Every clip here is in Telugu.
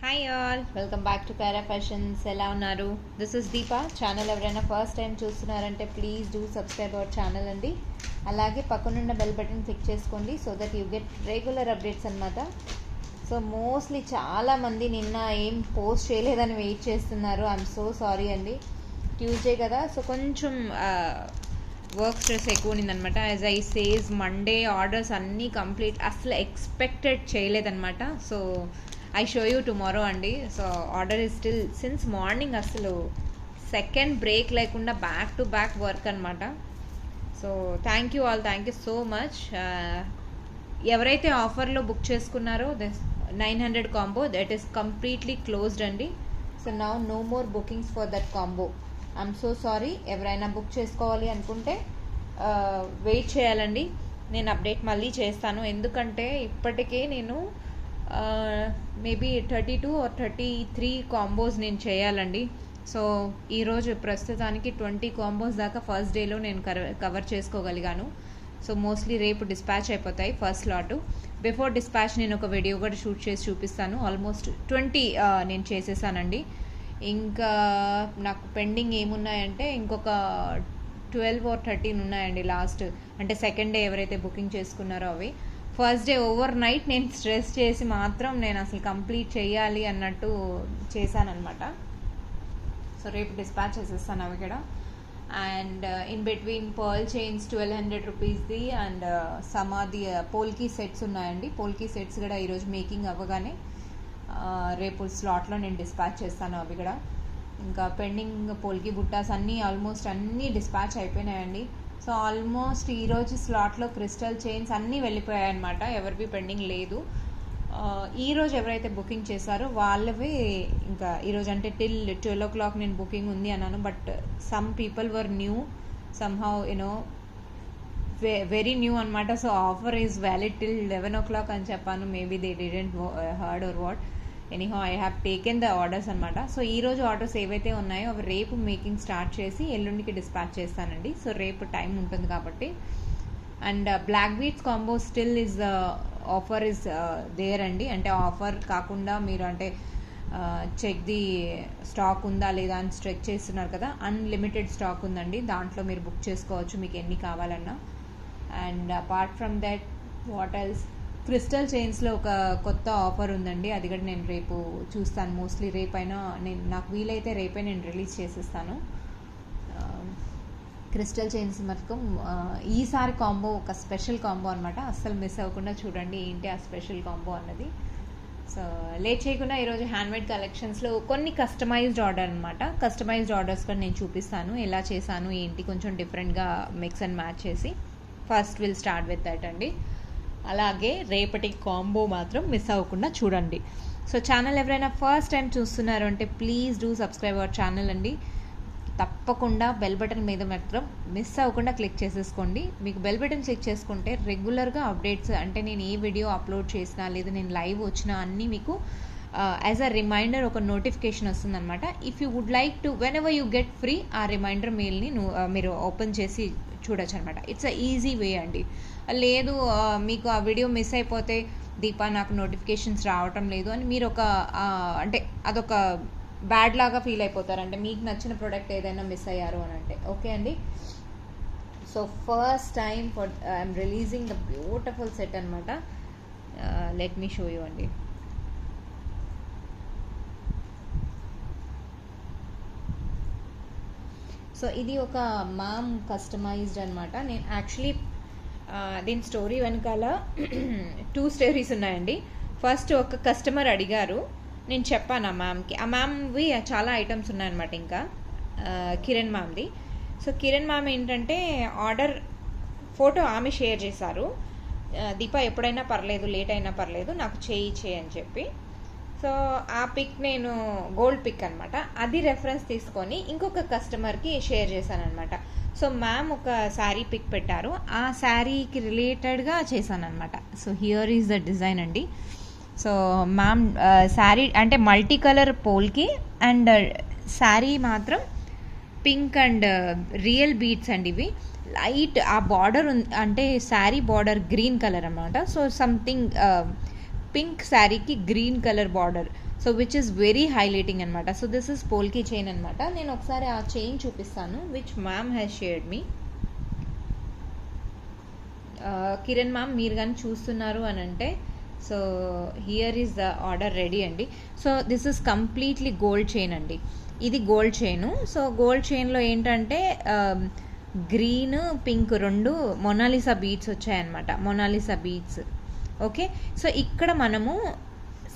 Hi all, welcome back to Pyara Fashions. ఎలా ఉన్నారు? This is Deepa. ఛానల్ ఎవరైనా ఫస్ట్ టైం చూస్తున్నారంటే please do subscribe our channel అండి. అలాగే పక్కనున్న బెల్ బటన్ క్లిక్ చేసుకోండి so that you get regular updates అనమాట. సో మోస్ట్లీ చాలామంది నిన్న ఏం పోస్ట్ చేయలేదని వెయిట్ చేస్తున్నారు. ఐఎమ్ సో సారీ అండి. ట్యూస్డే కదా, సో కొంచెం వర్క్ స్ట్రెస్ ఎక్కువ ఉన్నదనమాట. As I says Monday orders అన్నీ కంప్లీట్, అసలు ఎక్స్పెక్టెడ్ చేయలేదన్నమాట. So I show you tomorrow అండి. So order is still since morning, అసలు సెకండ్ బ్రేక్ లేకుండా బ్యాక్ టు బ్యాక్ వర్క్ అనమాట. So thank you all, thank you so much. ఎవరైతే ఆఫర్లో బుక్ చేసుకున్నారో this 900 combo that is completely closed అండి. So now no more bookings for that combo. I'm so sorry. ఎవరైనా బుక్ చేసుకోవాలి అనుకుంటే వెయిట్ చేయాలండి. నేను అప్డేట్ మళ్ళీ చేస్తాను, ఎందుకంటే ఇప్పటికే నేను మేబీ 32 or 33 కాంబోస్ నేను చేయాలండి. సో ఈరోజు ప్రస్తుతానికి 20 కాంబోస్ దాకా ఫస్ట్ డేలో నేను కవర్ చేసుకోగలిగాను. సో మోస్ట్లీ రేపు డిస్పాచ్ అయిపోతాయి ఫస్ట్ లాటు. బిఫోర్ డిస్పాచ్ నేను ఒక వీడియో కూడా షూట్ చేసి చూపిస్తాను. ఆల్మోస్ట్ 20 నేను చేసేసానండి. ఇంకా నాకు పెండింగ్ ఏమున్నాయంటే ఇంకొక 12 or 13 ఉన్నాయండి లాస్ట్, అంటే సెకండ్ డే ఎవరైతే బుకింగ్ చేసుకున్నారో అవి. ఫస్ట్ డే ఓవర్ నైట్ నేను స్ట్రెస్ చేసి మాత్రం నేను అసలు కంప్లీట్ చేయాలి అన్నట్టు చేశానమాట. సో రేపు డిస్పాచ్ చేసేస్తాను అవి కూడా. And in between pearl chains 1200 రూపీస్ది అండ్ సమాధి పోల్కీ సెట్స్ ఉన్నాయండి. పోల్కీ సెట్స్ కూడా ఈరోజు మేకింగ్ అవ్వగానే రేపు స్లాట్లో నేను డిస్పాచ్ చేస్తాను అవి కూడా. ఇంకా పెండింగ్ పోల్కీ బుట్టాస్ అన్నీ ఆల్మోస్ట్ అన్నీ డిస్పాచ్ అయిపోయినాయండి. సో ఆల్మోస్ట్ ఈరోజు స్లాట్లో క్రిస్టల్ చైన్స్ అన్నీ వెళ్ళిపోయాయి అనమాట, ఎవరివి పెండింగ్ లేదు. ఈరోజు ఎవరైతే బుకింగ్ చేశారో వాళ్ళవి ఇంకా ఈరోజు అంటే టిల్ 12 o'clock నేను బుకింగ్ ఉంది అన్నాను. But some people were new somehow you know very new. So offer is valid till 11 o'clock అని చెప్పాను. Maybe they didn't heard or what. Anyhow I have taken the orders అనమాట. సో ఈరోజు ఆర్డర్స్ ఏవైతే ఉన్నాయో అవి రేపు మేకింగ్ స్టార్ట్ చేసి ఎల్లుండికి డిస్పాచ్ చేస్తానండి. సో రేపు టైం ఉంటుంది కాబట్టి. And black beads combo still is offer is there అండి. అంటే ఆఫర్ కాకుండా మీరు అంటే చెక్ ది స్టాక్ ఉందా లేదా అని చెక్ చేస్తున్నారు కదా, అన్లిమిటెడ్ స్టాక్ ఉందండి. దాంట్లో మీరు బుక్ చేసుకోవచ్చు మీకు ఎన్ని కావాలన్నా. And apart from that what else, crystal చైన్స్లో ఒక కొత్త ఆఫర్ ఉందండి. అది కూడా నేను రేపు చూస్తాను. మోస్ట్లీ రేపైనా నేను నాకు వీలైతే రేపే నేను రిలీజ్ చేసేస్తాను. క్రిస్టల్ చైన్స్ మటుకు ఈసారి కాంబో ఒక స్పెషల్ కాంబో అనమాట. అస్సలు మిస్ అవ్వకుండా చూడండి ఏంటి ఆ స్పెషల్ కాంబో అన్నది. సో లేట్ చేయకుండా ఈరోజు హ్యాండ్మేడ్ కలెక్షన్స్లో కొన్ని కస్టమైజ్డ్ ఆర్డర్ అనమాట. కస్టమైజ్డ్ ఆర్డర్స్ కూడా నేను చూపిస్తాను ఎలా చేశాను ఏంటి, కొంచెం డిఫరెంట్గా మిక్స్ అండ్ మ్యాచ్ చేసి. First will start with that అండి. అలాగే రేపటి కాంబో మాత్రం మిస్ అవ్వకుండా చూడండి. సో ఛానల్ ఎవరైనా ఫస్ట్ టైం చూస్తున్నారు అంటే please do subscribe our channel అండి. తప్పకుండా బెల్ బటన్ మీద మాత్రం మిస్ అవ్వకుండా క్లిక్ చేసేసుకోండి. మీకు బెల్ బటన్ క్లిక్ చేసుకుంటే రెగ్యులర్గా అప్డేట్స్, అంటే నేను ఏ వీడియో అప్లోడ్ చేసినా లేదా నేను లైవ్ వచ్చినా అన్నీ మీకు యాజ్ అ రిమైండర్ ఒక నోటిఫికేషన్ వస్తుందన్నమాట. If you would like to whenever you get free ఆ రిమైండర్ మెయిల్ని మీరు ఓపెన్ చేసి చూడొచ్చు అనమాట. ఇట్స్ అ ఈజీ వే అండి. లేదు మీకు ఆ వీడియో మిస్ అయిపోతే దీపా నాకు నోటిఫికేషన్స్ రావటం లేదు అని మీరు ఒక అంటే అదొక బ్యాడ్ లాగా ఫీల్ అయిపోతారు, అంటే మీకు నచ్చిన ప్రోడక్ట్ ఏదైనా మిస్ అయ్యారు అని అంటే. ఓకే అండి. So first time for I'm releasing the beautiful set అనమాట. లెట్ మీ షో యూ అండి. సో ఇది ఒక మామ్ కస్టమైజ్డ్ అనమాట. నేను యాక్చువల్లీ దీని స్టోరీ వెనకాల 2 స్టోరీస్ ఉన్నాయండి. ఫస్ట్ ఒక కస్టమర్ అడిగారు, నేను చెప్పాను ఆ మ్యామ్కి. ఆ మ్యామ్వి చాలా ఐటమ్స్ ఉన్నాయన్నమాట. ఇంకా కిరణ్ మ్యామ్ది. సో కిరణ్ మ్యామ్ ఏంటంటే ఆర్డర్ ఫోటో ఆమె షేర్ చేశారు. దీపా ఎప్పుడైనా పర్లేదు, లేట్ అయినా పర్లేదు, నాకు చేయి అని చెప్పి. సో ఆ పిక్ నేను గోల్డ్ పిక్ అనమాట. అది రెఫరెన్స్ తీసుకొని ఇంకొక కస్టమర్కి షేర్ చేశాను అనమాట. సో మ్యామ్ ఒక శారీ పిక్ పెట్టారు, ఆ శారీకి రిలేటెడ్గా చేశాను అనమాట. So here is the design అండి. సో మ్యామ్ శారీ అంటే మల్టీ కలర్ పోల్కి అండ్ శారీ మాత్రం పింక్ అండ్ రియల్ బీడ్స్ అండి. ఇవి లైట్ ఆ బార్డర్ అంటే శారీ బార్డర్ గ్రీన్ కలర్ అనమాట. సో సంథింగ్ పింక్ శారీకి green colour border. So which is very highlighting అనమాట. So this is polki chain అనమాట. నేను ఒకసారి ఆ చైన్ చూపిస్తాను which ma'am has shared me. Kiran ma'am మీరు కానీ చూస్తున్నారు అని అంటే, so here is the order ready అండి. So this is completely gold chain అండి. ఇది గోల్డ్ చైను. సో గోల్డ్ చైన్లో ఏంటంటే గ్రీన్ పింక్ 2 మొనాలిసా బీడ్స్ వచ్చాయన్నమాట. Mona Lisa beads. ఓకే, సో ఇక్కడ మనము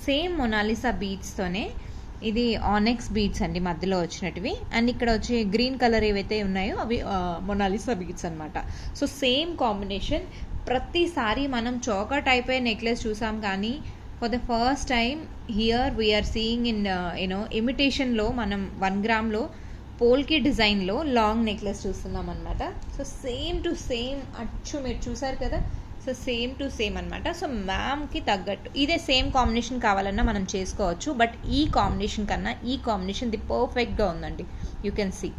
సేమ్ మొనాలిసా బీడ్స్తోనే ఇది ఆనెక్స్ బీడ్స్ అండి మధ్యలో వచ్చినటివి. అండ్ ఇక్కడ వచ్చి గ్రీన్ కలర్ ఏవైతే ఉన్నాయో అవి మొనాలిసా బీడ్స్ అనమాట. So same combination. ప్రతిసారి మనం చోకా టైప్ నెక్లెస్ చూసాం, కానీ for the first time here we're seeing in ఇమిటేషన్లో మనం 1 గ్రామ్లో పోల్కి డిజైన్లో లాంగ్ నెక్లెస్ చూస్తున్నాం అనమాట. సో సేమ్ టు సేమ్ అచ్చు మీరు చూసారు కదా. సో సేమ్ టు సేమ్ అనమాట. సో మ్యామ్కి తగ్గట్టు ఇదే సేమ్ కాంబినేషన్ కావాలన్నా మనం చేసుకోవచ్చు. బట్ ఈ కాంబినేషన్ కన్నా ఈ కాంబినేషన్ ది పర్ఫెక్ట్గా ఉందండి. You can see.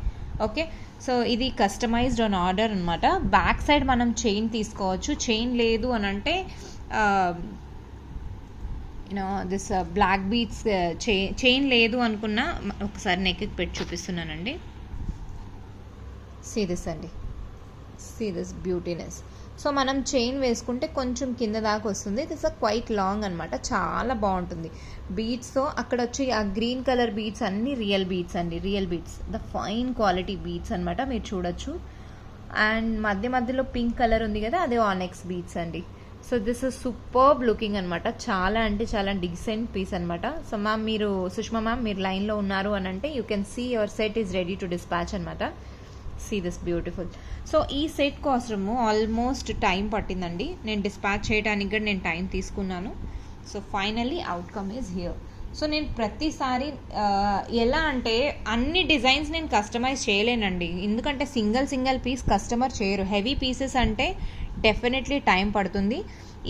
Okay, so ఇది కస్టమైజ్డ్ ఆన్ ఆర్డర్ అనమాట. బ్యాక్ సైడ్ మనం చైన్ తీసుకోవచ్చు. చైన్ లేదు అని అంటే దిస్ బ్లాక్ బీడ్స్ చైన్ లేదు అనుకున్నా ఒకసారి నెక్కి పెట్టి చూపిస్తున్నానండి. సీ దిస్ అండి, సీ దిస్ బ్యూటీనెస్. సో మనం చైన్ వేసుకుంటే కొంచెం కింద దాకా వస్తుంది. దిస్ అ క్వైట్ లాంగ్ అనమాట. చాలా బాగుంటుంది బీడ్స్తో. అక్కడ వచ్చి ఆ గ్రీన్ కలర్ బీడ్స్ అన్నీ రియల్ బీడ్స్ అండి. Real beads, the fine quality beads అనమాట. మీరు చూడొచ్చు. అండ్ మధ్యలో పింక్ కలర్ ఉంది కదా, అదే ఆనెక్స్ బీడ్స్ అండి. So this is superb looking అనమాట. చాలా అంటే చాలా డిసెంట్ పీస్ అనమాట. సో మ్యామ్ మీరు సుష్మా మ్యామ్ మీరు లైన్లో ఉన్నారు అని అంటే you can see your set is ready to dispatch అనమాట. See this beautiful. సో ఈ సెట్ కోసము ఆల్మోస్ట్ టైం పట్టిందండి. నేను డిస్పాచ్ చేయడానికి కూడా నేను టైం తీసుకున్నాను. So finally outcome is here. So నేను ప్రతిసారి ఎలా అంటే అన్ని డిజైన్స్ నేను కస్టమైజ్ చేయలేనండి. ఎందుకంటే సింగిల్ పీస్ కస్టమర్ చేయరు. హెవీ పీసెస్ అంటే డెఫినెట్లీ టైం పడుతుంది.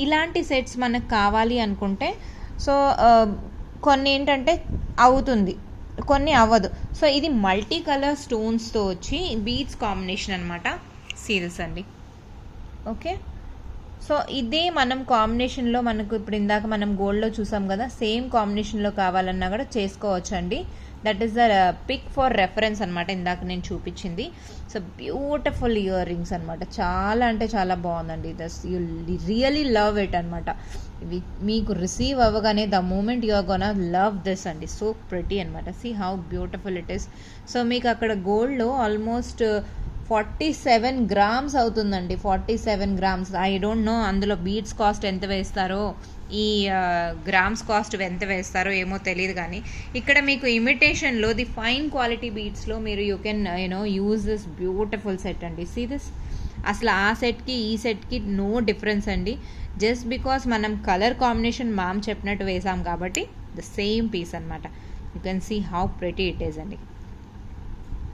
ఇలాంటి సెట్స్ మనకు కావాలి అనుకుంటే సో కొన్ని ఏంటంటే అవుతుంది, కొన్ని అవ్వదు. సో ఇది మల్టీ కలర్ స్టోన్స్తో వచ్చి బీడ్స్ కాంబినేషన్ అనమాట. సీరియస్ అండి. ఓకే, సో ఇదే మనం కాంబినేషన్లో మనకు ఇప్పుడు ఇందాక మనం గోల్డ్లో చూసాం కదా, సేమ్ కాంబినేషన్లో కావాలన్నా కూడా చేసుకోవచ్చు అండి. That is the pick for reference అనమాట ఇందాక నేను చూపించింది. సో బ్యూటిఫుల్ ఇయర్ రింగ్స్ అనమాట. చాలా అంటే చాలా బాగుందండి. Thus you really love it అనమాట. ఇవి మీకు రిసీవ్ అవ్వగానే the moment you are gonna love this అండి. సో ప్రెటీ అనమాట. See how beautiful it is. So మీకు అక్కడ గోల్డ్లో ఆల్మోస్ట్ 47 గ్రామ్స్ అవుతుందండి. 47 గ్రామ్స్. ఐ డోంట్ నో అందులో బీడ్స్ కాస్ట్ ఎంత వేస్తారో, ఈ గ్రామ్స్ కాస్ట్ ఎంత వేస్తారో ఏమో తెలియదు. కానీ ఇక్కడ మీకు ఇమిటేషన్లో ది ఫైన్ క్వాలిటీ బీడ్స్లో మీరు you can use this beautiful set అండి. See this. అసలు ఆ సెట్కి ఈ సెట్కి నో డిఫరెన్స్ అండి. జస్ట్ బికాస్ మనం కలర్ కాంబినేషన్ మ్యామ్ చెప్పినట్టు వేసాం కాబట్టి ద సేమ్ పీస్ అనమాట. You can see how pretty it is అండి.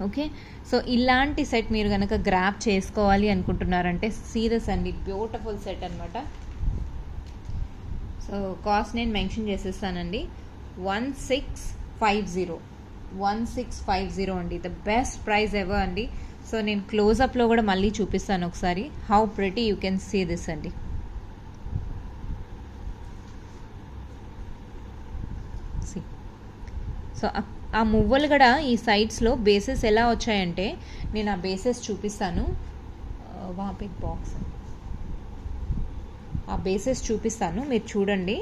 ఓకే, సో ఇలాంటి సెట్ మీరు కనుక గ్రాప్ చేసుకోవాలి అనుకుంటున్నారంటే సీరియస్ అండి, బ్యూటిఫుల్ సెట్ అనమాట. సో కాస్ట్ నేను మెన్షన్ చేసేస్తానండి. 1650 అండి. ద బెస్ట్ ప్రైస్ ఎవర్ అండి. సో నేను క్లోజప్లో కూడా మళ్ళీ చూపిస్తాను ఒకసారి. How pretty you can see this అండి. సో ఆ మువ్వలు కూడా ఈ సైడ్స్లో బేసెస్ ఎలా వచ్చాయంటే నేను ఆ బేసెస్ చూపిస్తాను. బిగ్ బాక్స్ ఆ బేసెస్ చూపిస్తాను, మీరు చూడండి.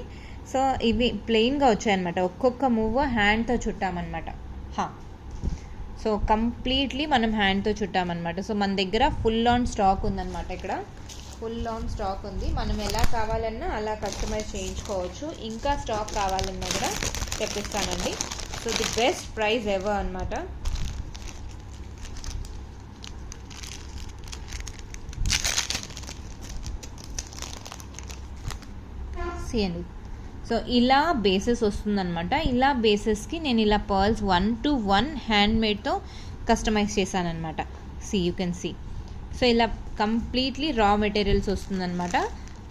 సో ఇవి ప్లెయిన్గా వచ్చాయన్నమాట. ఒక్కొక్క మువ్వ హ్యాండ్తో చుట్టామన్నమాట. సో కంప్లీట్లీ మనం హ్యాండ్తో చుట్టామన్నమాట. సో మన దగ్గర ఫుల్ ఆన్ స్టాక్ ఉందన్నమాట. ఇక్కడ ఫుల్ ఆన్ స్టాక్ ఉంది. మనం ఎలా కావాలన్నా అలా కస్టమైజ్ చేయించుకోవచ్చు. ఇంకా స్టాక్ కావాలన్నా కూడా తెప్పిస్తానండి. So the best price ever అనమాట. అండి. సో ఇలా బేసెస్ వస్తుందన్నమాట. ఇలా బేసెస్కి నేను ఇలా పర్ల్స్ 1-to-1 హ్యాండ్మేడ్తో కస్టమైజ్ చేశానమాట. You can see. సో ఇలా కంప్లీట్లీ రా మెటీరియల్స్ వస్తుందన్నమాట.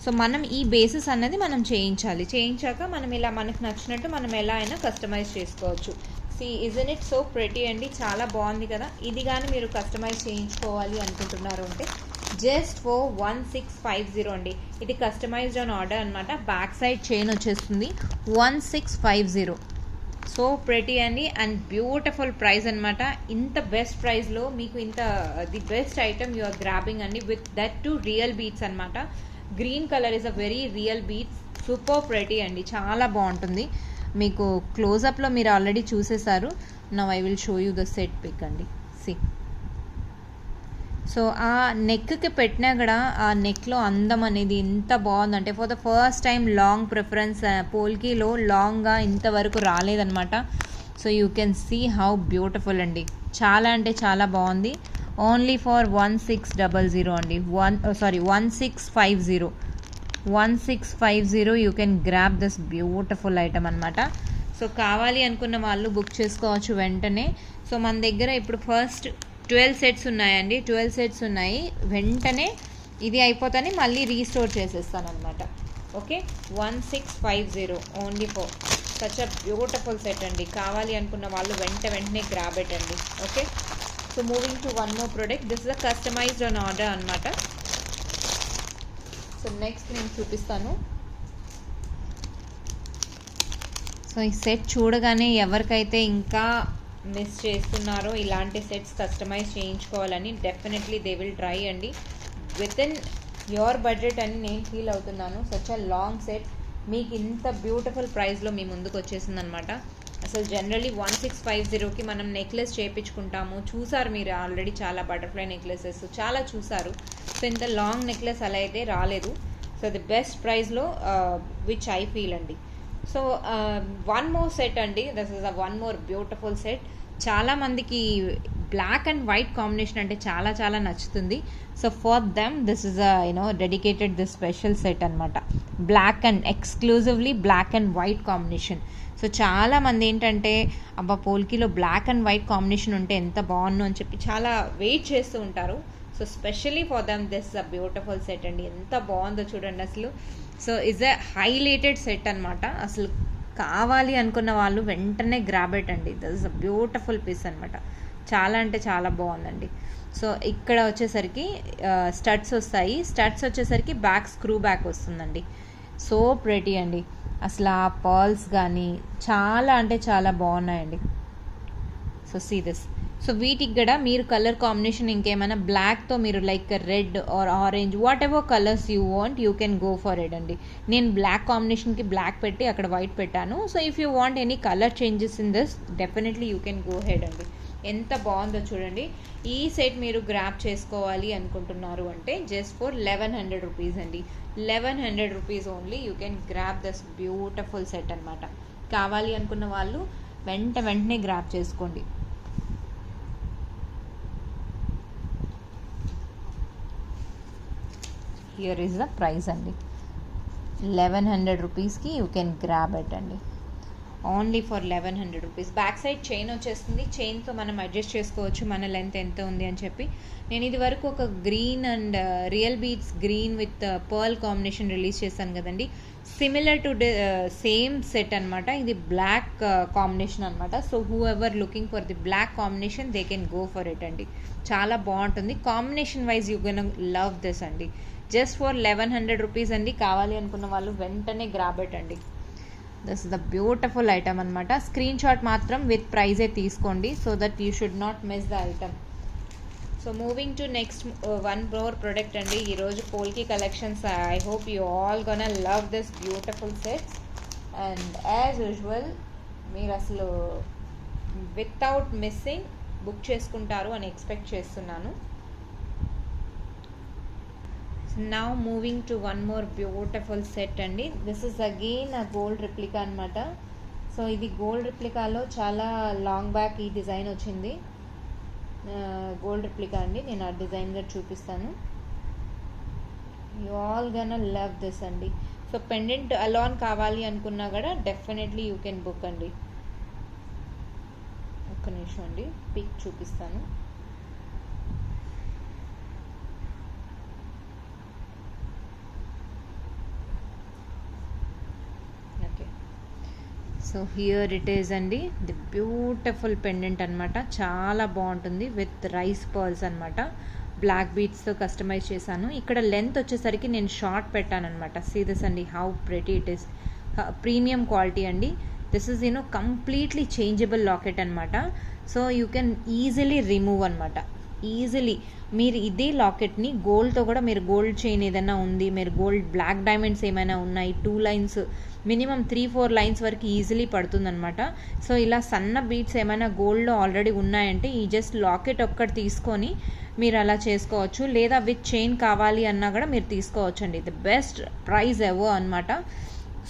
సో మనం ఈ బేసెస్ అన్నది మనం చేయించాక మనం ఇలా మనకు నచ్చినట్టు మనం ఎలా అయినా కస్టమైజ్ చేసుకోవచ్చు. ఇజన్ ఇట్ సో ప్రెటీ అండి. చాలా బాగుంది కదా. ఇది కానీ మీరు కస్టమైజ్ చేయించుకోవాలి అనుకుంటున్నారు అంటే జస్ట్ ఫర్ 1650 అండి. ఇది కస్టమైజ్డ్ ఆన్ ఆర్డర్ అనమాట. బ్యాక్ సైడ్ చైన్ వచ్చేస్తుంది 1650. సో ప్రెటీ అండి అండ్ బ్యూటిఫుల్ ప్రైస్ అనమాట. ఇంత బెస్ట్ ప్రైస్లో మీకు ఇంత the best item you are grabbing అండి, with that two real beads అనమాట. Green colour is a very real beads, super pretty అండి, చాలా బాగుంటుంది. మీకు క్లోజప్లో మీరు ఆల్రెడీ చూసేశారు. Now I will show you the set pic అండి. సి, సో ఆ నెక్కి పెట్టినా కూడా ఆ నెక్లో అందం అనేది ఎంత బాగుందంటే, for the first time long preference పోల్కీలో లాంగ్గా ఇంతవరకు రాలేదనమాట. So you can see how beautiful అండి, చాలా అంటే చాలా బాగుంది. ఓన్లీ ఫర్ 1600 అండి, 1650 you can grab this beautiful item అనమాట. సో కావాలి అనుకున్న వాళ్ళు బుక్ చేసుకోవచ్చు వెంటనే. సో మన దగ్గర ఇప్పుడు ఫస్ట్ 12 సెట్స్ ఉన్నాయండి, 12 సెట్స్ ఉన్నాయి. వెంటనే ఇది అయిపోతానే మళ్ళీ రీస్టోర్ చేసేస్తాను అనమాట. Okay, 1650 only for such a beautiful set అండి. కావాలి అనుకున్న వాళ్ళు వెంటనే గ్రాబ్ ఇట్ అండి. Okay, so moving to one more product. This is a customized on order అనమాట. సో నెక్స్ట్ నేను చూపిస్తాను. సో ఈ సెట్ చూడగానే ఎవరికైతే ఇంకా మిస్ చేస్తున్నారో ఇలాంటి సెట్స్ కస్టమైజ్ చేయించుకోవాలని, డెఫినెట్లీ దే విల్ ట్రై అండి. విత్ ఇన్ యువర్ బడ్జెట్ అని నేను ఫీల్ అవుతున్నాను. సచ్ అ లాంగ్ సెట్ మీకు ఇంత బ్యూటిఫుల్ ప్రైస్లో మీ ముందుకు వచ్చేసింది అనమాట. అసలు జనరలీ 1650కి మనం నెక్లెస్ చేయించుకుంటాము, చూసారు మీరు ఆల్రెడీ చాలా బటర్ఫ్లై నెక్లెసెస్ చాలా చూసారు. సో ఇంత లాంగ్ నెక్లెస్ అలా అయితే రాలేదు. సో ది బెస్ట్ ప్రైస్లో విచ్ ఐ ఫీల్ అండి. సో వన్ మోర్ సెట్ అండి, this is a one more beautiful set. చాలామందికి బ్లాక్ అండ్ వైట్ కాంబినేషన్ అంటే చాలా చాలా నచ్చుతుంది. So for them this is a dedicated this special set అనమాట. Black and exclusively black and white combination. So చాలామంది ఏంటంటే అబ్బా పోల్కీలో బ్లాక్ అండ్ వైట్ కాంబినేషన్ ఉంటే ఎంత బాగుండు అని చెప్పి చాలా వెయిట్ చేస్తూ ఉంటారు. So specially for them this a beautiful set అండి, ఎంత బాగుందో చూడండి అసలు. So is a highlighted set అనమాట. అసలు కావాలి అనుకున్న వాళ్ళు వెంటనే గ్రాబ్ ఇట్ అండి. This is a beautiful piece అనమాట, చాలా అంటే చాలా బాగుందండి. సో ఇక్కడ వచ్చేసరికి స్టడ్స్ వస్తాయి. స్టడ్స్ వచ్చేసరికి బ్యాక్ స్క్రూ బ్యాక్ వస్తుందండి. సో ప్రెటీ అండి, అసలు ఆ పర్ల్స్ కానీ చాలా అంటే చాలా బాగున్నాయండి. So see this. సో వీటికి కూడా మీరు కలర్ కాంబినేషన్ ఇంకేమైనా బ్లాక్తో మీరు like red or orange what ever colours you want you can go for it అండి. నేను బ్లాక్ కాంబినేషన్కి బ్లాక్ పెట్టి అక్కడ వైట్ పెట్టాను. So if you want any colour changes in this definitely you can go head అండి. ఎంత బాగుందో చూడండి. ఈ సెట్ మీరు గ్రాప్ చేసుకోవాలి అనుకుంటున్నారు అంటే జస్ట్ ఫర్ 1100 రూపీస్ అండి. 1100 rupees only you can grab this beautiful set అనమాట. కావాలి అనుకున్న వాళ్ళు వెంటనే గ్రాప్ చేసుకోండి. హియర్ ఈజ్ ద ప్రైస్ అండి, 1100 రూపీస్కి యూ కెన్ గ్రాబ్ ఇట్ అండి. Only for 1100 rupees. Back side chain వచ్చేస్తుంది, చైన్తో మనం అడ్జస్ట్ చేసుకోవచ్చు మన లెంత్ ఎంత ఉంది అని చెప్పి. నేను ఇది వరకు ఒక green and real beads green with pearl combination release చేశాను కదండి, సిమిలర్ టు సేమ్ సెట్ అనమాట. ఇది బ్లాక్ కాంబినేషన్ అనమాట. So whoever looking for the black combination they can go for it అండి. చాలా బాగుంటుంది combination wise, you can love this అండి. జస్ట్ ఫర్ 1100 రూపీస్ అండి. కావాలి అనుకున్న వాళ్ళు వెంటనే గ్రాబ్ ఇట్ అండి. This is the beautiful item అనమాట. స్క్రీన్ షాట్ మాత్రం విత్ ప్రైజే తీసుకోండి so that you should not miss the item. So moving to next one more product అండి. ఈరోజు polki collections, I hope you all gonna love this beautiful sets. And as usual మీరు అసలు వితౌట్ మిస్సింగ్ బుక్ చేసుకుంటారు అని ఎక్స్పెక్ట్ చేస్తున్నాను. Now moving to one more beautiful set అండి. This is again a gold replica అనమాట. సో ఇది గోల్డ్ రిప్లికాలో చాలా లాంగ్ బ్యాక్ ఈ డిజైన్ వచ్చింది. గోల్డ్ రిప్లికా అండి, నేను ఆ డిజైన్ కూడా చూపిస్తాను. You all gonna love this అండి. సో పెండెంట్ అలాన్ కావాలి అనుకున్నా కూడా డెఫినెట్లీ యూ కెన్ బుక్ అండి. ఒక్క నిమిషం అండి, పిక్ చూపిస్తాను. సో హియర్ ఇట్ ఈస్ అండి, ది బ్యూటిఫుల్ పెండెంట్ అనమాట. చాలా బాగుంటుంది విత్ రైస్ పర్ల్స్ అనమాట. బ్లాక్ బీట్స్తో కస్టమైజ్ చేశాను. ఇక్కడ లెంత్ వచ్చేసరికి నేను షార్ట్ పెట్టాను అనమాట. సీ దిస్ అండి, how pretty it is. Premium quality అండి. This is completely changeable locket అనమాట. So you can easily remove అనమాట. ఈజీలీ మీరు ఇదే లాకెట్ని గోల్డ్తో కూడా, మీరు గోల్డ్ చైన్ ఏదైనా ఉంది, మీరు గోల్డ్ బ్లాక్ డైమండ్స్ ఏమైనా ఉన్నాయి, 2 లైన్స్ మినిమం 3-4 లైన్స్ వరకు ఈజీలీ పడుతుందనమాట. సో ఇలా సన్న బీట్స్ ఏమైనా గోల్డ్లో ఆల్రెడీ ఉన్నాయంటే ఈ జస్ట్ లాకెట్ ఒక్కటి తీసుకొని మీరు అలా చేసుకోవచ్చు. లేదా విత్ చైన్ కావాలి అన్నా కూడా మీరు తీసుకోవచ్చు అండి. ది బెస్ట్ ప్రైస్ ఎవో అనమాట.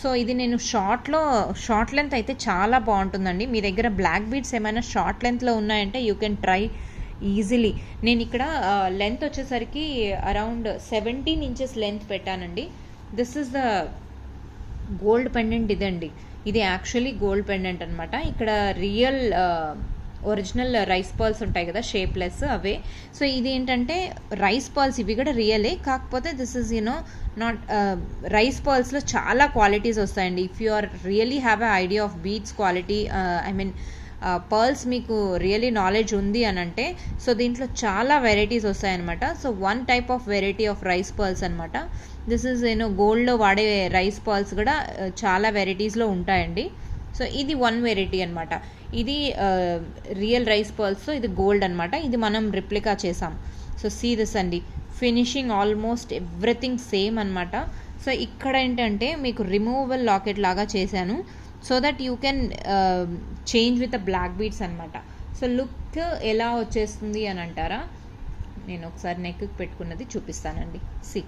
సో ఇది నేను షార్ట్ లెంత్ అయితే చాలా బాగుంటుందండి. మీ దగ్గర బ్లాక్ బీడ్స్ ఏమైనా షార్ట్ లెంత్లో ఉన్నాయంటే యూ కెన్ ట్రై ఈజీలీ. నేను ఇక్కడ లెంత్ వచ్చేసరికి అరౌండ్ 17 ఇంచెస్ లెంత్ పెట్టానండి. This is the gold pendant. ఇదండి, ఇది యాక్చువల్లీ గోల్డ్ పెండెంట్ అనమాట. ఇక్కడ రియల్ ఒరిజినల్ రైస్ పర్ల్స్ ఉంటాయి కదా, షేప్లెస్ అవే. సో ఇది ఏంటంటే రైస్ పర్ల్స్, ఇవి కూడా రియలే, కాకపోతే దిస్ ఇస్ నాట్ రైస్ పర్ల్స్లో చాలా క్వాలిటీస్ వస్తాయండి. If you are really have a idea of beads quality, I mean pearls మీకు రియలీ నాలెడ్జ్ ఉంది అని అంటే, సో దీంట్లో చాలా వెరైటీస్ వస్తాయన్నమాట. So one type of variety of rice pearls అనమాట. దిస్ ఇస్ గోల్డ్లో వాడే రైస్ పర్ల్స్ కూడా చాలా వెరైటీస్లో ఉంటాయండి. సో ఇది వన్ వెరైటీ అనమాట. ఇది రియల్ రైస్ పర్ల్స్, ఇది గోల్డ్ అనమాట. ఇది మనం రిప్లికా చేసాం. సో సీ దిస్ అండి, ఫినిషింగ్ ఆల్మోస్ట్ ఎవ్రీథింగ్ సేమ్ అనమాట. సో ఇక్కడ ఏంటంటే మీకు రిమూవబుల్ లాకెట్ లాగా చేశాను, so that you can change with the black beads అనమాట. సో లుక్ ఎలా వచ్చేస్తుంది అని అంటారా, నేను ఒకసారి నెక్కి పెట్టుకున్నది చూపిస్తానండి. సి,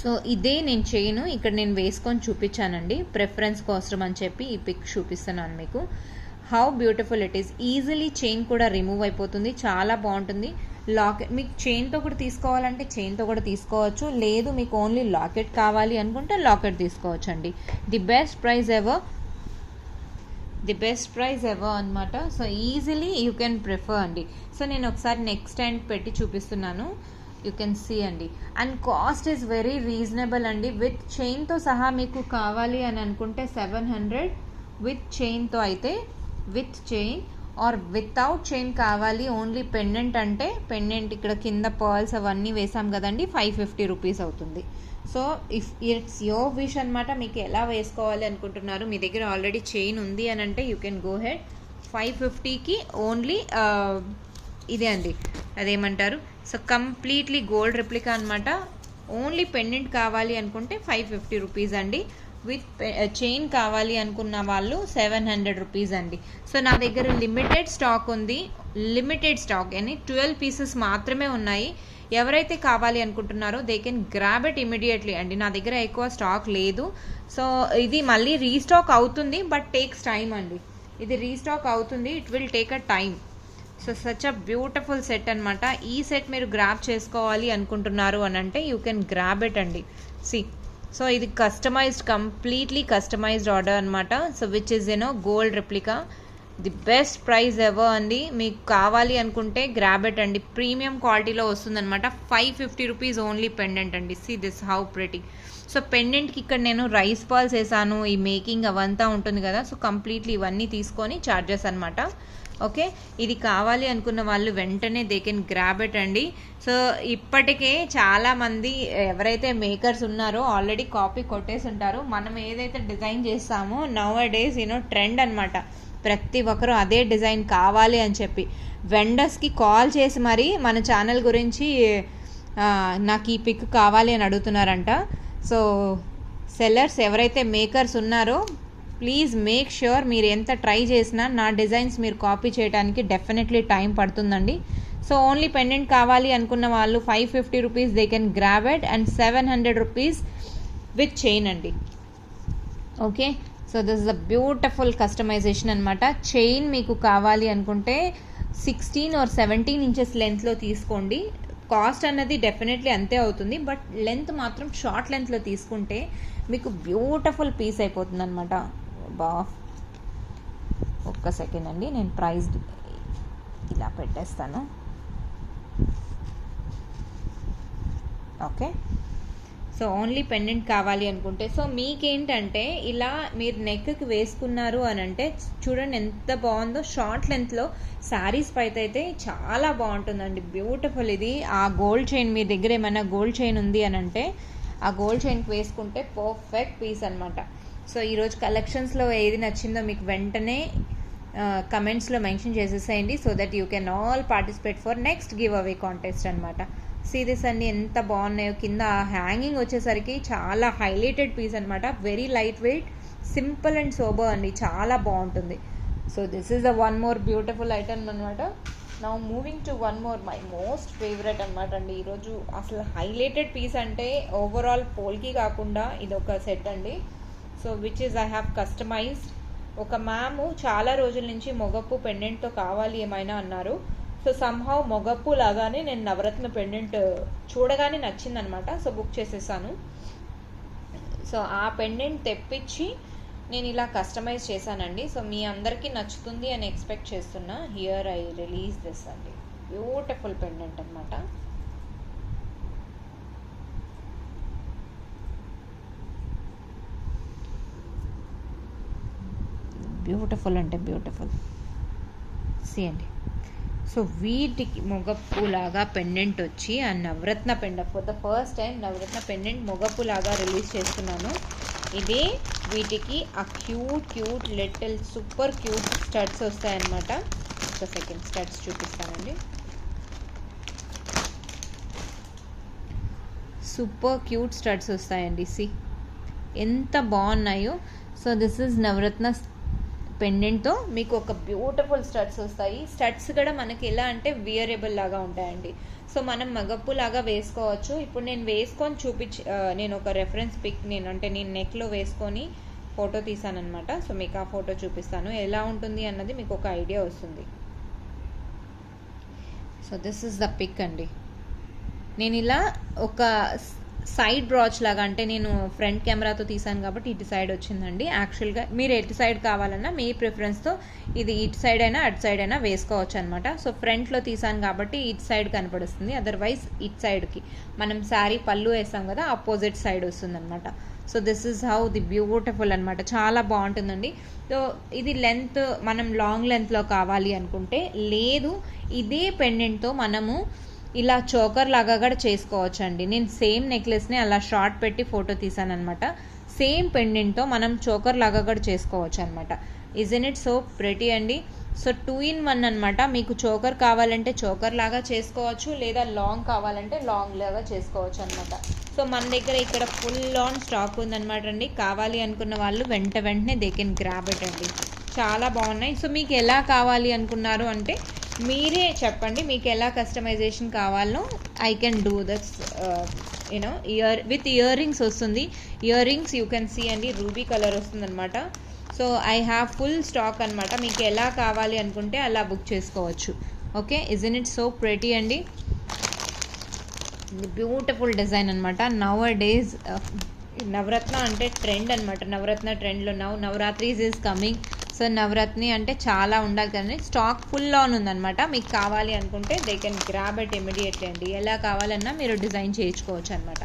సో ఇదే నేను చేయను, ఇక్కడ నేను వేసుకొని చూపించానండి ప్రిఫరెన్స్ కోసం అని చెప్పి ఈ పిక్ చూపిస్తున్నాను మీకు. How beautiful it is. Easily chain కూడా రిమూవ్ అయిపోతుంది, చాలా బాగుంటుంది. లాకెట్ మీకు చైన్తో కూడా తీసుకోవాలంటే చైన్తో కూడా తీసుకోవచ్చు, లేదు మీకు ఓన్లీ లాకెట్ కావాలి అనుకుంటే లాకెట్ తీసుకోవచ్చు అండి. ది బెస్ట్ ప్రైస్ ఎవర్ అనమాట. So easily you can prefer అండి. సో నేను ఒకసారి నెక్ స్టాండ్ పెట్టి చూపిస్తున్నాను, యూ కెన్ సీ అండి. And cost is very reasonable అండి. విత్ చైన్తో సహా మీకు కావాలి అని అనుకుంటే 700, విత్ చైన్తో అయితే, with chain are without chain కావాలి ఓన్లీ పెండెంట్ అంటే, పెండెంట్ ఇక్కడ కింద పర్ల్స్ అవన్నీ వేసాం కదండి, 550 రూపీస్ అవుతుంది. So if it's your wish అనమాట, మీకు ఎలా వేసుకోవాలి అనుకుంటున్నారు. మీ దగ్గర ఆల్రెడీ చైన్ ఉంది అని అంటే యూ కెన్ గో హెడ్. 550కి ఓన్లీ ఇదే అండి, అదేమంటారు, సో కంప్లీట్లీ గోల్డ్ రెప్లికా అనమాట. ఓన్లీ పెండెంట్ కావాలి అనుకుంటే 550 రూపీస్ అండి. విత్ చైన్ కావాలి అనుకున్న వాళ్ళు 700 రూపీస్ అండి. సో నా దగ్గర లిమిటెడ్ స్టాక్ ఉంది, లిమిటెడ్ స్టాక్ అని 12 పీసెస్ మాత్రమే ఉన్నాయి. ఎవరైతే కావాలి అనుకుంటున్నారో they can grab it immediately అండి. నా దగ్గర ఎక్కువ స్టాక్ లేదు. సో ఇది మళ్ళీ రీస్టాక్ అవుతుంది, బట్ టేక్స్ టైం అండి. ఇది రీస్టాక్ అవుతుంది, it will take a time. So such a beautiful set అనమాట. ఈ సెట్ మీరు గ్రాబ్ చేసుకోవాలి అనుకుంటున్నారు అని అంటే యూ కెన్ గ్రాబ్ ఇట్ అండి. సి, సో ఇది కస్టమైజ్డ్, కంప్లీట్లీ కస్టమైజ్డ్ ఆర్డర్ అనమాట. So which is gold replica. The best price ever అండి. మీకు కావాలి అనుకుంటే గ్రాబ్ ఇట్ అండి. ప్రీమియం క్వాలిటీలో వస్తుందన్నమాట. 550 రూపీస్ ఓన్లీ పెండెంట్ అండి. See this how pretty. So పెండెంట్కి ఇక్కడ నేను రైస్ పర్ల్స్ వేసాను, ఈ మేకింగ్ అవంతా ఉంటుంది కదా. సో కంప్లీట్లీ ఇవన్నీ తీసుకొని ఛార్జెస్ అనమాట. ఓకే, ఇది కావాలి అనుకున్న వాళ్ళు వెంటనే దే కెన్ గ్రాబ్ ఇట్ అండి. సో ఇప్పటికే చాలామంది ఎవరైతే మేకర్స్ ఉన్నారో ఆల్రెడీ కాపీ కొట్టేసి ఉంటారు. మనం ఏదైతే డిజైన్ చేస్తామో నవ్ అ డేస్ ట్రెండ్ అనమాట. ప్రతి ఒక్కరూ అదే డిజైన్ కావాలి అని చెప్పి వెండర్స్కి కాల్ చేసి మరి మన ఛానల్ గురించి నాకు ఈ పిక్ కావాలి అని అడుగుతున్నారంట. సో సెల్లర్స్ ఎవరైతే మేకర్స్ ఉన్నారో ప్లీజ్ మేక్ ష్యూర్ మీరు ఎంత ట్రై చేసినా నా డిజైన్స్ మీరు కాపీ చేయడానికి డెఫినెట్లీ టైం పడుతుందండి. సో ఓన్లీ పెండెంట్ కావాలి అనుకున్న వాళ్ళు 550 rupees they can grab it and 700 rupees with chain అండి. Okay, so this is a beautiful customisation అనమాట. చైన్ మీకు కావాలి అనుకుంటే 16 or 17 ఇంచెస్ లెంత్లో తీసుకోండి. కాస్ట్ అన్నది డెఫినెట్లీ అంతే అవుతుంది, బట్ లెంత్ మాత్రం షార్ట్ లెంత్లో తీసుకుంటే మీకు బ్యూటిఫుల్ పీస్ అయిపోతుంది అనమాట. బా, ఒక్క సెకండ్ అండి, నేను ప్రైస్ ఇలా పెట్టేస్తాను. ఓకే, సో ఓన్లీ పెండెంట్ కావాలి అనుకుంటే, సో మీకేంటంటే ఇలా మీరు నెక్కి వేసుకున్నారు అని అంటే చూడండి ఎంత బాగుందో. షార్ట్ లెంత్లో శారీస్ పైతే అయితే చాలా బాగుంటుందండి, బ్యూటిఫుల్. ఇది ఆ గోల్డ్ చైన్, మీ దగ్గర ఏమైనా గోల్డ్ చైన్ ఉంది అని అంటే ఆ గోల్డ్ చైన్కి వేసుకుంటే పర్ఫెక్ట్ పీస్ అనమాట. సో ఈరోజు కలెక్షన్స్లో ఏది నచ్చిందో మీకు వెంటనే కమెంట్స్లో మెన్షన్ చేసేసేయండి, so that you can all participate for next giveaway contest అనమాట. సీరీస్ అన్ని ఎంత బాగున్నాయో. కింద హ్యాంగింగ్ వచ్చేసరికి చాలా హైలైటెడ్ పీస్ అనమాట, very light weight, simple and sober అండి, చాలా బాగుంటుంది. So this is the one more beautiful item అనమాట. Now moving to one more my most favourite అనమాట అండి. ఈరోజు అసలు హైలైటెడ్ పీస్ అంటే ఓవరాల్ పోల్కి కాకుండా ఇది ఒక సెట్ అండి. So which is I have customized. ఒక మ్యామ్ చాలా రోజుల నుంచి మొగపు పెండెంట్తో కావాలి ఏమైనా అన్నారు. సో సమ్హౌ మొగపు లాగానే నేను నవరత్న పెండెంట్ చూడగానే నచ్చిందనమాట. సో బుక్ చేసేసాను. సో ఆ పెండెంట్ తెప్పించి నేను ఇలా కస్టమైజ్ చేశానండి. సో మీ అందరికీ నచ్చుతుంది అని ఎక్స్పెక్ట్ చేస్తున్నా. హియర్ ఐ రిలీజ్ దిస్ అండి, బ్యూటిఫుల్ పెండెంట్ అనమాట. బ్యూటిఫుల్ అంటే బ్యూటిఫుల్ సి అండి. సో వీటికి మొగప్పులాగా పెండెంట్ వచ్చి ఆ navaratna pendant for the first time navaratna pendant మొగప్పులాగా రిలీజ్ చేస్తున్నాను. ఇదే వీటికి ఆ cute little super cute studs వస్తాయన్నమాట. ఒక సెకండ్ స్టడ్స్ చూపిస్తానండి. సూపర్ క్యూట్ స్టడ్స్ వస్తాయండి. సి ఎంత బాగున్నాయో. సో దిస్ ఈజ్ నవరత్న పెండెంట్తో మీకు ఒక బ్యూటిఫుల్ స్టడ్స్ వస్తాయి. స్టడ్స్ కూడా మనకి ఎలా అంటే వియరబుల్ లాగా ఉంటాయండి. సో మనం మగప్పు లాగా వేసుకోవచ్చు. ఇప్పుడు నేను వేసుకొని నేను ఒక రెఫరెన్స్ పిక్ నేను నెక్లో వేసుకొని ఫోటో తీసానమాట. సో మీకు ఆ ఫోటో చూపిస్తాను, ఎలా ఉంటుంది అన్నది మీకు ఒక ఐడియా వస్తుంది. So this is the pick అండి. నేను ఇలా ఒక సైడ్ బ్రాచ్ లాగా, అంటే నేను ఫ్రంట్ కెమెరాతో తీసాను కాబట్టి ఇటు సైడ్ వచ్చిందండి. యాక్చువల్గా మీరు ఎటు సైడ్ కావాలన్నా మీ ప్రిఫరెన్స్తో ఇది ఇటు సైడ్ అయినా అటు సైడ్ అయినా వేసుకోవచ్చు అనమాట. సో ఫ్రంట్లో తీసాను కాబట్టి ఇటు సైడ్ కనపడుస్తుంది, అదర్వైజ్ ఇటు సైడ్కి మనం శారీ పళ్ళు వేస్తాం కదా అపోజిట్ సైడ్ వస్తుంది అనమాట. So this is how the beautiful అనమాట, చాలా బాగుంటుందండి. సో ఇది లెంత్ మనం లాంగ్ లెంత్లో కావాలి అనుకుంటే, లేదు ఇదే పెండెంట్తో మనము ఇలా చోకర్ లాగా కూడా చేసుకోవచ్చు అండి. నేను సేమ్ నెక్లెస్ని అలా షార్ట్ పెట్టి ఫోటో తీసాను అనమాట. సేమ్ పెండెంట్తో మనం చోకర్ లాగా కూడా చేసుకోవచ్చు అనమాట. ఇజన్ ఇట్ సో ప్రెటీ అండి. సో 2-in-1 అనమాట. మీకు చోకర్ కావాలంటే చోకర్ లాగా చేసుకోవచ్చు, లేదా లాంగ్ కావాలంటే లాంగ్ లాగా చేసుకోవచ్చు అనమాట. సో మన దగ్గర ఇక్కడ ఫుల్ ఆన్ స్టాక్ ఉందన్నమాట అండి. కావాలి అనుకున్న వాళ్ళు వెంటనే దే కెన్ గ్రాబ్ ఇట్ అండి. చాలా బాగున్నాయి. సో మీకు ఎలా కావాలి అనుకున్నారు అంటే మీరే చెప్పండి, మీకు ఎలా కస్టమైజేషన్ కావాలో I can do that's. You know with earrings వస్తుంది. Earrings you can see అండి, రూబీ కలర్ వస్తుంది అనమాట. So I have full stock అనమాట. మీకు ఎలా కావాలి అనుకుంటే అలా బుక్ చేసుకోవచ్చు. Okay, isn't it so pretty అండి. బ్యూటిఫుల్ డిజైన్ అనమాట. నవ్ అ డేస్ నవరత్న అంటే ట్రెండ్ అనమాట. నవరత్న ట్రెండ్లో నవరాత్రీస్ ఈజ్ కమింగ్. సో నవరత్ని అంటే చాలా ఉండాలి కానీ స్టాక్ ఫుల్ ఆన్ ఉందన్నమాట. మీకు కావాలి అనుకుంటే they can grab it immediately అండి. ఎలా కావాలన్నా మీరు డిజైన్ చేయించుకోవచ్చు అనమాట.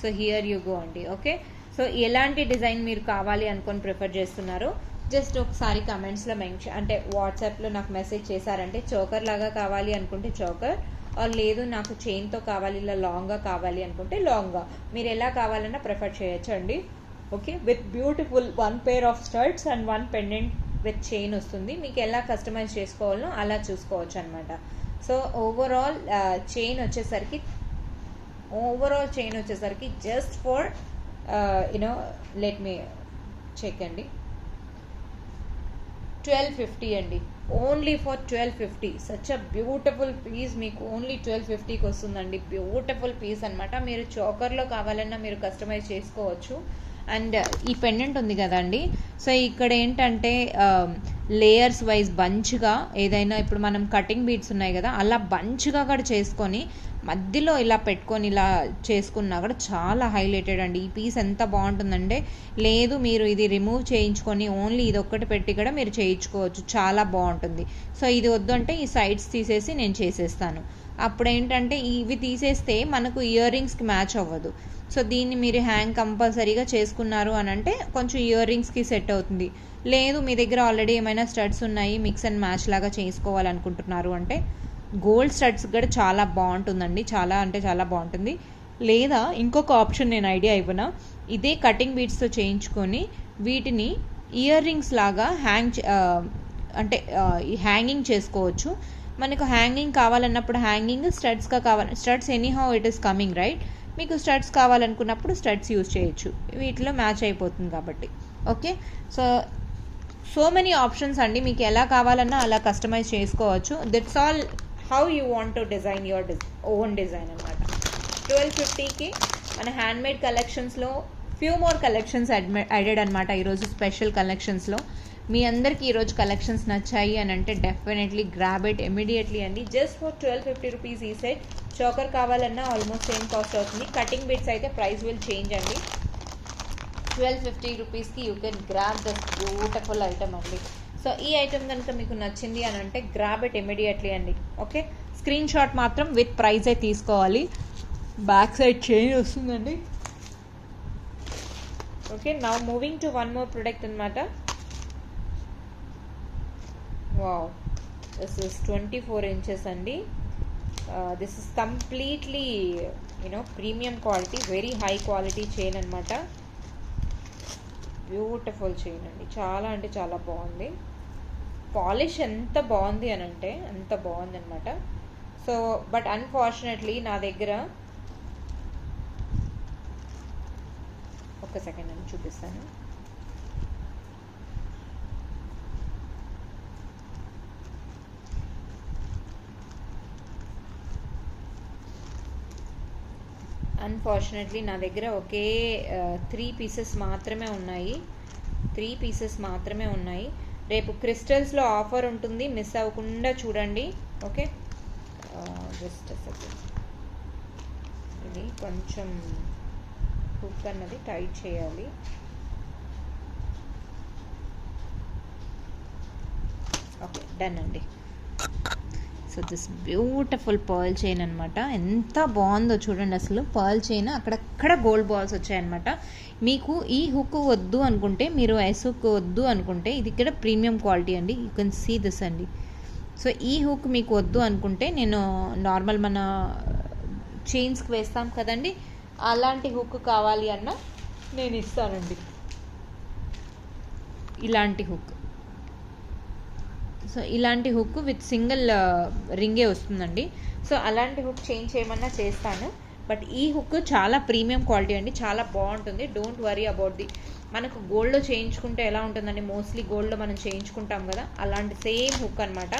సో హియర్ యూ గో అండి. ఓకే, సో ఎలాంటి డిజైన్ మీరు కావాలి అనుకొని ప్రిఫర్ చేస్తున్నారు జస్ట్ ఒకసారి కమెంట్స్లో మెన్షన్, అంటే వాట్సాప్లో నాకు మెసేజ్ చేశారంటే చోకర్ లాగా కావాలి అనుకుంటే చోకర్, లేదు నాకు చైన్తో కావాలి ఇలా లాంగ్గా కావాలి అనుకుంటే లాంగ్గా, మీరు ఎలా కావాలన్నా ప్రిఫర్ చేయొచ్చు అండి. Okay, with beautiful 1 pair of studs and 1 pendant with chain వస్తుంది. మీకు ఎలా కస్టమైజ్ చేసుకోవాలో అలా చూసుకోవచ్చు అనమాట. సో ఓవరాల్ చైన్ వచ్చేసరికి just for let me check అండి, 1250 అండి. Only for 1250. Such a beautiful piece మీకు ఓన్లీ 1250కి వస్తుందండి. బ్యూటిఫుల్ పీస్ అనమాట. మీరు చోకర్లో కావాలన్నా మీరు కస్టమైజ్ చేసుకోవచ్చు. అండ్ ఈ పెండెంట్ ఉంది కదండి, సో ఇక్కడ ఏంటంటే లేయర్స్ వైజ్ బంచ్గా ఏదైనా, ఇప్పుడు మనం కటింగ్ బీడ్స్ ఉన్నాయి కదా అలా బంచ్గా కూడా చేసుకొని మధ్యలో ఇలా పెట్టుకొని ఇలా చేసుకున్నా కూడా చాలా హైలైటెడ్ అండి. ఈ పీస్ ఎంత బాగుంటుందంటే, లేదు మీరు ఇది రిమూవ్ చేయించుకొని ఓన్లీ ఇది ఒక్కటి పెట్టి కూడా మీరు చేయించుకోవచ్చు, చాలా బాగుంటుంది. సో ఇది వద్దు అంటే ఈ సైడ్స్ తీసేసి నేను చేసేస్తాను. అప్పుడు ఏంటంటే ఇవి తీసేస్తే మనకు ఇయర్ రింగ్స్కి మ్యాచ్ అవ్వదు. సో దీన్ని మీరు హ్యాంగ్ కంపల్సరీగా చేసుకున్నారు అని అంటే కొంచెం ఇయర్ రింగ్స్కి సెట్ అవుతుంది. లేదు మీ దగ్గర ఆల్రెడీ ఏమైనా స్టడ్స్ ఉన్నాయి, మిక్స్ అండ్ మ్యాచ్ లాగా చేసుకోవాలనుకుంటున్నారు అంటే గోల్డ్ స్టడ్స్ కూడా చాలా బాగుంటుందండి, చాలా అంటే చాలా బాగుంటుంది. లేదా ఇంకొక ఆప్షన్ నేను ఐడియా ఇవ్వనా, ఇదే కటింగ్ బీడ్స్తో చేయించుకొని వీటిని ఇయర్ రింగ్స్ లాగా అంటే హ్యాంగింగ్ చేసుకోవచ్చు. మనకు హ్యాంగింగ్ కావాలన్నప్పుడు హ్యాంగింగ్, స్టడ్స్గా కావాలి studs anyhow it is coming right. మీకు స్టడ్స్ కావాలనుకున్నప్పుడు స్టడ్స్ యూజ్ చేయొచ్చు, వీటిలో మ్యాచ్ అయిపోతుంది కాబట్టి. ఓకే, సో మెనీ ఆప్షన్స్ అండి, మీకు ఎలా కావాలన్నా అలా కస్టమైజ్ చేసుకోవచ్చు. That's all how you want to design your own design అనమాట. 1250కి మన హ్యాండ్మేడ్ కలెక్షన్స్లో ఫ్యూ మోర్ కలెక్షన్స్ యాడెడ్ అనమాట ఈరోజు స్పెషల్ కలెక్షన్స్లో. మీ అందరికీ ఈరోజు కలెక్షన్స్ నచ్చాయి అని అంటే డెఫినెట్లీ గ్రాబ్ ఇట్ ఇమీడియట్లీ అండి. జస్ట్ ఫర్ 1250 రూపీస్ ఈ సెట్. చోకర్ కావాలన్నా ఆల్మోస్ట్ సేమ్ కాస్ట్ అవుతుంది. కటింగ్ బిట్స్ అయితే ప్రైస్ విల్ చేంజ్ అండి. 1250 రూపీస్కి you can grab this beautiful item అండి. సో ఈ ఐటమ్ కనుక మీకు నచ్చింది అని అంటే గ్రాబ్ ఇట్ ఇమీడియట్లీ అండి. ఓకే, స్క్రీన్ షాట్ మాత్రం విత్ ప్రైజే తీసుకోవాలి. బ్యాక్ సైడ్ చైన్ వస్తుందండి. Okay, now moving to one more product అనమాట. వావ్, దిస్ ఇస్ 24 inches అండి. This is completely premium quality, very high quality chain అనమాట. బ్యూటిఫుల్ చైన్ అండి, చాలా అంటే చాలా బాగుంది. పాలిష్ ఎంత బాగుంది అని అంటే అంత బాగుంది అనమాట. సో బట్ అన్ఫార్చునేట్లీ నా దగ్గర ఒక్క సెకండ్ అని చూపిస్తాను. అన్ఫార్చునేట్లీ నా దగ్గర ఒకే 3 పీసెస్ మాత్రమే ఉన్నాయి. 3 పీసెస్ మాత్రమే ఉన్నాయి. రేపు క్రిస్టల్స్లో ఆఫర్ ఉంటుంది, మిస్ అవ్వకుండా చూడండి. ఓకే, జస్ట్ సెకండ్, ఇది కొంచెం హుక్ అన్నది టైట్ చేయాలి. ఓకే, డన్ అండి. So this beautiful pearl chain అనమాట. ఎంత బాగుందో చూడండి అసలు. పర్ల్ చైన్ అక్కడక్కడ గోల్డ్ బాల్స్ వచ్చాయన్నమాట. మీకు ఈ హుక్ వద్దు అనుకుంటే, మీరు ఎస్ హుక్ వద్దు అనుకుంటే, ఇది ఇక్కడ ప్రీమియం క్వాలిటీ అండి. యూ కెన్ సీ దిస్ అండి. సో ఈ హుక్ మీకు వద్దు అనుకుంటే నేను నార్మల్ మన చైన్స్కి వేస్తాం కదండి, అలాంటి హుక్ కావాలి అన్న నేను ఇస్తానండి. ఇలాంటి హుక్, సో ఇలాంటి హుక్ విత్ సింగిల్ రింగే వస్తుందండి. సో అలాంటి హుక్ చేంజ్ చేయమన్నా చేస్తాను. బట్ ఈ హుక్ చాలా ప్రీమియం క్వాలిటీ అండి, చాలా బాగుంటుంది. Don't worry about the. మనకు గోల్డ్లో చేయించుకుంటే ఎలా ఉంటుందండి, మోస్ట్లీ గోల్డ్లో మనం చేయించుకుంటాం కదా, అలాంటి సేమ్ హుక్ అనమాట.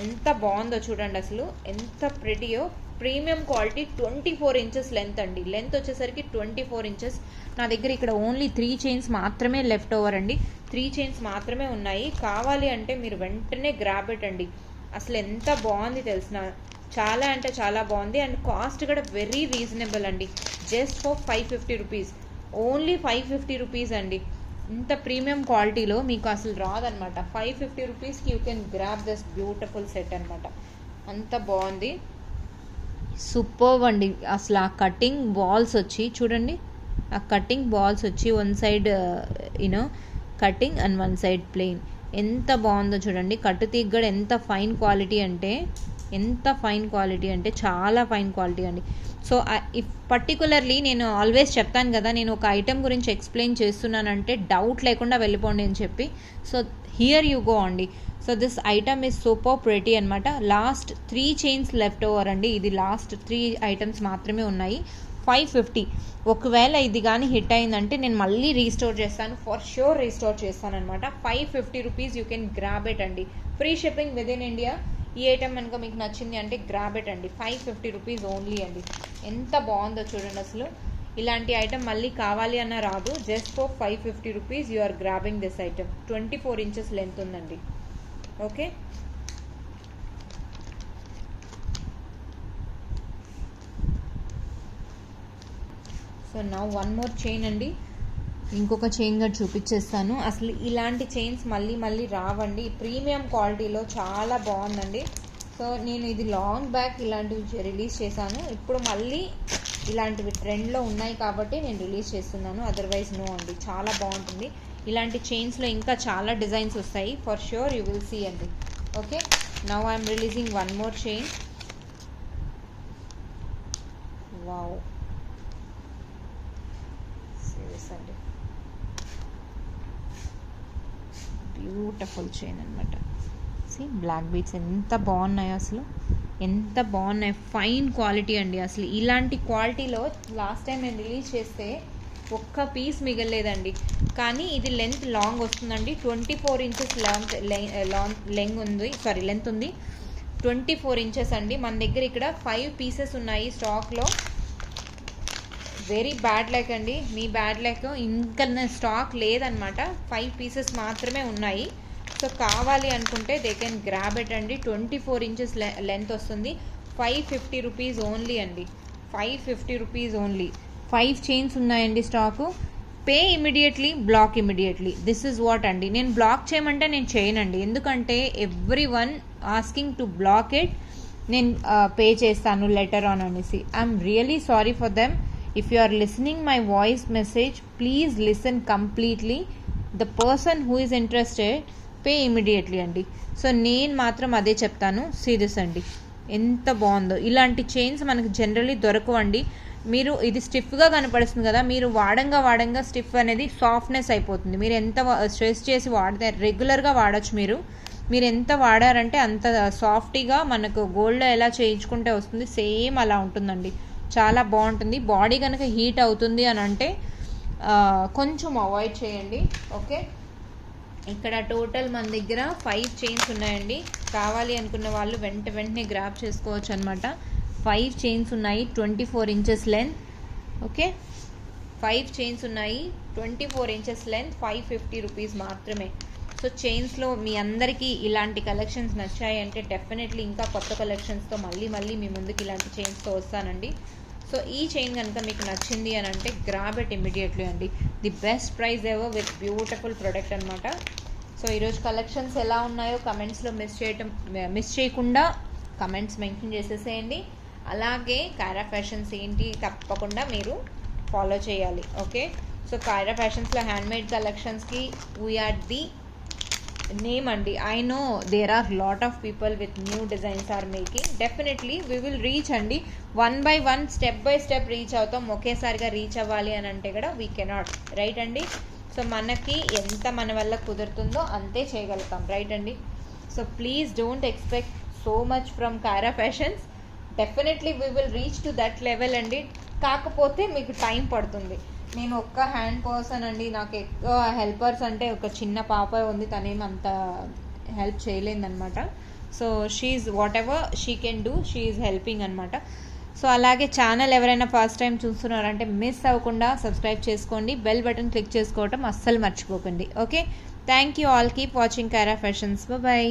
ఎంత బాగుందో చూడండి అసలు, ఎంత ప్రిటీయో. ప్రీమియం క్వాలిటీ, 24 inches లెంత్ అండి. లెంత్ వచ్చేసరికి 24 inches. నా దగ్గర ఇక్కడ ఓన్లీ 3 చైన్స్ మాత్రమే లెఫ్ట్ ఓవర్ అండి. 3 చైన్స్ మాత్రమే ఉన్నాయి. కావాలి అంటే మీరు వెంటనే గ్రాబ్ ఇట్ అండి. అసలు ఎంత బాగుంది తెలిసిన, చాలా అంటే చాలా బాగుంది. అండ్ కాస్ట్ కూడా వెరీ రీజనబుల్ అండి. Just for 550 rupees, only 550 rupees అండి. ఇంత ప్రీమియం క్వాలిటీలో మీకు అసలు రాదనమాట. 550 రూపీస్కి you can grab this beautiful set అనమాట. అంత బాగుంది, సూపర్బ్ అండి. అసలు ఆ కటింగ్ బాల్స్ వచ్చి చూడండి, ఆ కటింగ్ బాల్స్ వచ్చి one side cutting and one side plain. ఎంత బాగుందో చూడండి. కట్టు తీగడ ఎంత ఫైన్ క్వాలిటీ అంటే, చాలా ఫైన్ క్వాలిటీ అండి. సో పర్టికులర్లీ నేను ఆల్వేస్ చెప్తాను కదా, నేను ఒక ఐటెం గురించి ఎక్స్ప్లెయిన్ చేస్తున్నానంటే డౌట్ లేకుండా వెళ్ళిపోండి అని చెప్పి. సో హియర్ యూ గో అండి. So this item is super pretty అనమాట. లాస్ట్ 3 చైన్స్ లెఫ్ట్ ఓవర్ అండి. ఇది లాస్ట్ 3 ఐటమ్స్ మాత్రమే ఉన్నాయి. 550. ఒకవేళ ఇది కానీ హిట్ అయిందంటే నేను మళ్ళీ రీస్టోర్ చేస్తాను, ఫర్ ష్యూర్ రీస్టోర్ చేస్తాను అనమాట. 550 rupees you can grab it అండి. Free shipping within India. ఈ ఐటమ్ కనుక మీకు నచ్చింది అంటే గ్రాబ్ ఇట్ అండి. 550 రూపీస్ ఓన్లీ అండి. ఎంత బాగుందో చూడండి అసలు. ఇలాంటి ఐటమ్ మళ్ళీ కావాలి అన్న రాదు. Just for 550 rupees you are grabbing this item. 24 inches length ఉందండి. ఓకే, సో నా వన్ మోర్ చైన్ అండి. ఇంకొక చైన్ కూడా చూపించేస్తాను. అసలు ఇలాంటి చైన్స్ మళ్ళీ మళ్ళీ రావండి. ప్రీమియం క్వాలిటీలో చాలా బాగుందండి. సో నేను ఇది లాంగ్ బ్యాక్ ఇలాంటివి రిలీజ్ చేశాను. ఇప్పుడు మళ్ళీ ఇలాంటివి ట్రెండ్లో ఉన్నాయి కాబట్టి నేను రిలీజ్ చేస్తున్నాను, అదర్వైజ్ నో అండి. చాలా బాగుంటుంది. ఇలాంటి చైన్స్లో ఇంకా చాలా డిజైన్స్ వస్తాయి, for sure you will see అండి. Okay, now I'm releasing one more chain. Wow, serious అండి. బ్యూటిఫుల్ చైన్ అనమాట. సి బ్లాక్ బీడ్స్ ఎంత బాగున్నాయో అసలు, ఎంత బాగున్నాయి. ఫైన్ క్వాలిటీ అండి. అసలు ఇలాంటి క్వాలిటీలో లాస్ట్ టైం నేను రిలీజ్ చేస్తే ఒక్క పీస్ మిగలలేదండి. కానీ ఇది లెంత్ లాంగ్ వస్తుందండి. 24 ఇంచెస్ లెంత్ ఉంది. 24 ఇంచెస్ అండి. మన దగ్గర ఇక్కడ 5 పీసెస్ ఉన్నాయి స్టాక్లో. వెరీ బ్యాడ్ లక్ అండి, మీ బ్యాడ్ లక్. ఇంకా స్టాక్ లేదనమాట, 5 పీసెస్ మాత్రమే ఉన్నాయి. సో కావాలి అనుకుంటే దే కెన్ గ్రాబ్ ఇట్ అండి. 24 ఇంచెస్ లెంత్ వస్తుంది. 550 రూపీస్ ఓన్లీ అండి, 550 రూపీస్ ఓన్లీ. 5 చైన్స్ ఉన్నాయండి stock. Pay immediately, block immediately. This is what అండి. నేను బ్లాక్ చేయమంటే నేను చేయనండి, ఎందుకంటే every one asking to block it. నేను పే చేస్తాను లెటర్ ఆన్ అనేసి. I'm really sorry for them. If you are listening my voice message, please listen completely. The person who is interested pay immediately అండి. సో నేను మాత్రం అదే చెప్తాను. సీరియస్ అండి, ఎంత బాగుందో. ఇలాంటి చైన్స్ మనకు జనరల్లీ దొరకవండి. మీరు ఇది స్టిఫ్గా కనపడుతుంది కదా, మీరు వాడంగా స్టిఫ్ అనేది సాఫ్ట్నెస్ అయిపోతుంది. మీరు ఎంత స్ట్రెస్ చేసి వాడితే రెగ్యులర్గా వాడచ్చు. మీరు ఎంత వాడారంటే అంత సాఫ్ట్గా మనకు గోల్డ్లో ఎలా చేయించుకుంటే వస్తుంది సేమ్ అలా ఉంటుందండి. చాలా బాగుంటుంది. బాడీ కనుక హీట్ అవుతుంది అని అంటే కొంచెం అవాయిడ్ చేయండి. ఓకే, ఇక్కడ టోటల్ మన దగ్గర 5 చైన్స్ ఉన్నాయండి. కావాలి అనుకున్న వాళ్ళు వెంటనే గ్రాబ్ చేసుకోవచ్చు అనమాట. 5 చైన్స్ ఉన్నాయి, 24 ఇంచెస్ లెంత్. ఓకే, 5 చైన్స్ ఉన్నాయి, 24 ఇంచెస్ లెంత్, 550 రూపీస్ మాత్రమే. సో చైన్స్లో మీ అందరికీ ఇలాంటి కలెక్షన్స్ నచ్చాయి అంటే డెఫినెట్లీ ఇంకా కొత్త కలెక్షన్స్తో మళ్ళీ మీ ముందుకు ఇలాంటి చైన్స్తో వస్తానండి. సో ఈ చైన్ కనుక మీకు నచ్చింది అని అంటే గ్రాబ్ ఇట్ ఇమ్మీడియట్లీ అండి. The best price ever with beautiful product అనమాట. సో ఈరోజు కలెక్షన్స్ ఎలా ఉన్నాయో కమెంట్స్లో మిస్ చేయకుండా కమెంట్స్ మెన్షన్ చేసేసేయండి. అలాగే కైరా ఫ్యాషన్స్ ఏంటి తప్పకుండా మీరు ఫాలో చేయాలి. ఓకే, సో కైరా ఫ్యాషన్స్లో హ్యాండ్మేడ్ కలెక్షన్స్కి వీఆర్ ది నేమ్ అండి. I know there are lot of people with new designs are making. Definitely we will reach అండి. 1 by 1 step by step reach అవుతాం. ఒకేసారిగా రీచ్ అవ్వాలి అని అంటే కూడా వీ కెనాట్, రైట్ అండి. సో మనకి ఎంత మన వల్ల కుదురుతుందో అంతే చేయగలుగుతాం, రైట్ అండి. So please don't expect so much from Kaira fashions. Definitely we will reach to that level అండి. కాకపోతే మీకు టైం పడుతుంది. నేను ఒక్క హ్యాండ్ పర్సన్ అండి, నాకు ఎక్కువ హెల్పర్స్ అంటే ఒక చిన్న పాప ఉంది, తనేం అంత హెల్ప్ చేయలేదన్నమాట. So she whatever she can do, she is helping అనమాట. సో అలాగే ఛానల్ ఎవరైనా ఫస్ట్ టైం చూస్తున్నారంటే మిస్ అవ్వకుండా సబ్స్క్రైబ్ చేసుకోండి. బెల్ బటన్ క్లిక్ చేసుకోవటం అస్సలు మర్చిపోకండి. Okay, thank you all. Keep watching Kaira fashions. Bye.